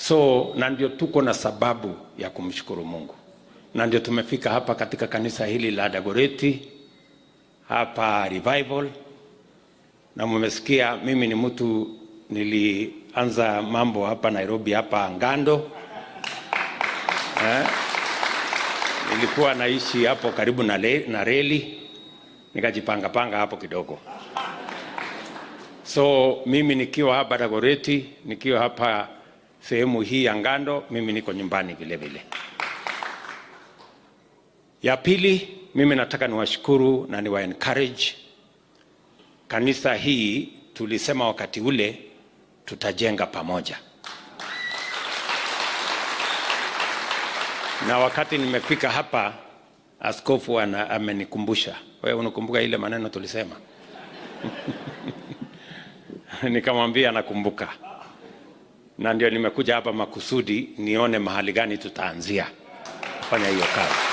So na ndio tuko na sababu ya kumshukuru Mungu, na ndio tumefika hapa katika kanisa hili la Dagoretti hapa Revival. Na mmesikia mimi ni mtu nilianza mambo hapa Nairobi, hapa Ngando. Nilikuwa naishi hapo karibu na reli, nikajipanga hapo kidogo. So mimi nikiwa hapa Dagoretti, nikiwa hapa sehemu hii ya Ngando, mimi niko nyumbani vile vile. Ya pili, mimi nataka niwashukuru na niwa encourage kanisa hii. Tulisema wakati ule tutajenga pamoja, na wakati nimefika hapa askofu amenikumbusha, wewe unakumbuka ile maneno tulisema? Nikamwambia nakumbuka, na ndio nimekuja hapa makusudi nione mahali gani tutaanzia kufanya hiyo kazi.